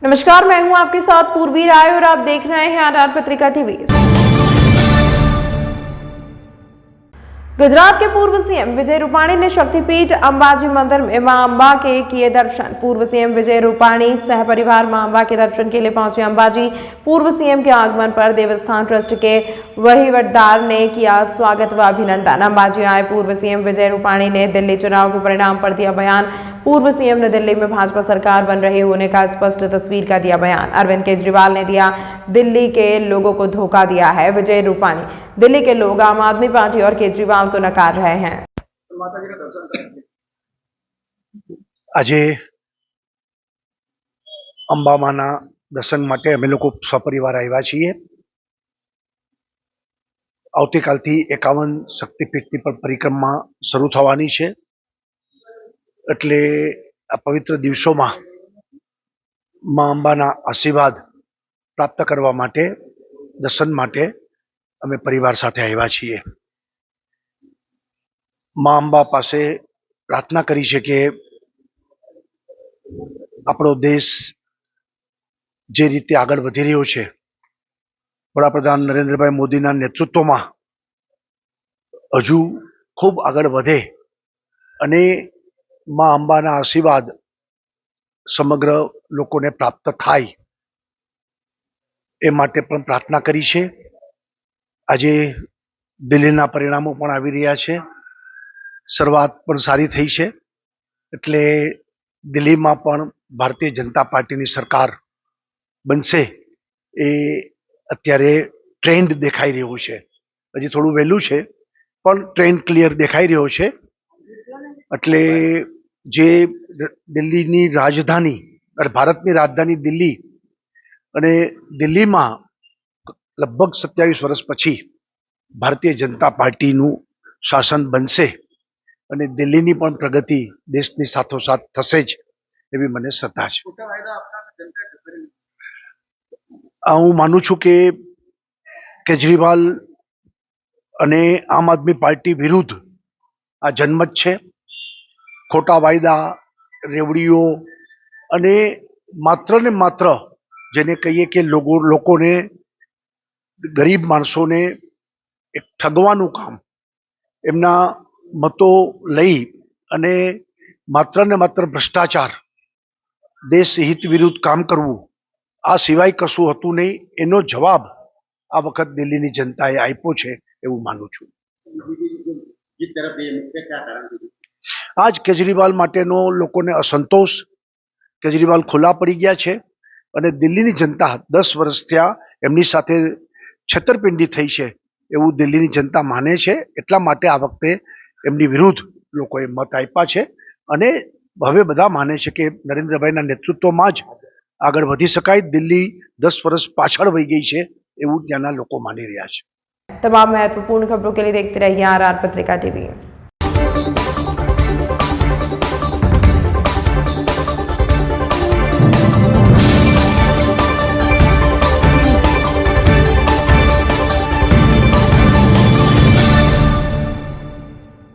नमस्कार, मैं हूं आपके साथ पूर्वी राय और आप देख रहे हैं आधार पत्रिका टीवी। गुजरात के पूर्व सीएम विजय रूपाणी ने शक्तिपीठ अंबाजी मंदिर में मां अंबा के किए दर्शन। पूर्व सीएम विजय रूपाणी सह परिवार मां अंबा के दर्शन के लिए पहुंचे अंबाजी। पूर्व सीएम के आगमन पर देवस्थान ट्रस्ट के वहीवटदार ने किया स्वागत व अभिनंदन। अंबाजी आए पूर्व सीएम विजय रूपाणी ने दिल्ली चुनाव के परिणाम पर दिया बयान। पूर्व सीएम ने दिल्ली में भाजपा सरकार बन रही होने का स्पष्ट तस्वीर का दिया बयान। अरविंद केजरीवाल ने दिया दिल्ली के लोगों को धोखा दिया है विजय रूपाणी। दिल्ली के लोग आम आदमी पार्टी और केजरीवाल को नकार रहे हैं। આજે અંબામાના દર્શન માટે અમે લોકો સપરિવાર આવ્યા છીએ। આવતીકાલથી 51 શક્તિપીઠની પણ પરિક્રમા શરૂ થવાની છે, એટલે આ પવિત્ર દિવસોમાં મા અંબાના આશીર્વાદ પ્રાપ્ત કરવા માટે દર્શન માટે અમે પરિવાર સાથે આવ્યા છીએ। મા અંબા પાસે પ્રાર્થના કરી છે કે આપણો દેશ જે રીતે આગળ વધી રહ્યો છે, વડાપ્રધાન નરેન્દ્રભાઈ મોદીના નેતૃત્વમાં હજુ ખૂબ આગળ વધે અને મા અંબાના આશીર્વાદ સમગ્ર લોકોને પ્રાપ્ત થાય એ માટે પણ પ્રાર્થના કરી છે। આજે દિલ્હીના પરિણામો પણ આવી રહ્યા છે, શરૂઆત પણ સારી થઈ છે, એટલે દિલ્હીમાં પણ ભારતીય જનતા પાર્ટીની સરકાર બનશે એ અત્યારે ટ્રેન્ડ દેખાઈ રહ્યો છે। હજી થોડું વહેલું છે પણ ટ્રેન્ડ ક્લિયર દેખાઈ રહ્યો છે। એટલે જે દિલ્હીની રાજધાની અને ભારતની રાજધાની દિલ્હી અને દિલ્હીમાં લગભગ 27 વર્ષ પછી ભારતીય જનતા પાર્ટીનું શાસન બનશે અને દિલ્હીની પણ પ્રગતિ દેશની સાથોસાથ થશે જ એવી મને શ્રદ્ધા છે। હું માનું છું કે કેજરીવાલ અને આમ આદમી પાર્ટી વિરુદ્ધ આ જનમત છે। ખોટા વાયદા, રેવડીઓ અને માત્ર ને માત્ર જેને કહીએ કે લોકોને ગરીબ માણસોને એક ઠગવાનું કામ, એમના મતો લઈ અને માત્ર ને માત્ર ભ્રષ્ટાચાર, દેશ હિત વિરુદ્ધ કામ કરવું, આ સિવાય કશું હતું નહીં, એનો જવાબ આ વખત દિલ્હીની જનતાએ આપ્યો છે એવું માનું છું। આજ કેજરીવાલ માટેનો લોકોને અસંતોષ, કેજરીવાલ ખુલ્લા પડી ગયા છે અને દિલ્હીની જનતા 10 વર્ષ થયા એમની સાથે છેતરપિંડી થઈ છે એવું દિલ્હીની જનતા માને છે। એટલા માટે આ વખતે એમની વિરુદ્ધ લોકોએ મત આપ્યા છે અને હવે બધા માને છે કે નરેન્દ્રભાઈના નેતૃત્વમાં જ આગળ વધી શકાય। દિલ્હી 10 વર્ષ પાછળ વહી ગઈ છે એવું ત્યાંના લોકો માની રહ્યા છે। तमाम महत्वपूर्ण खबरों के लिए देखते रहिए आर पत्रिका टीवी।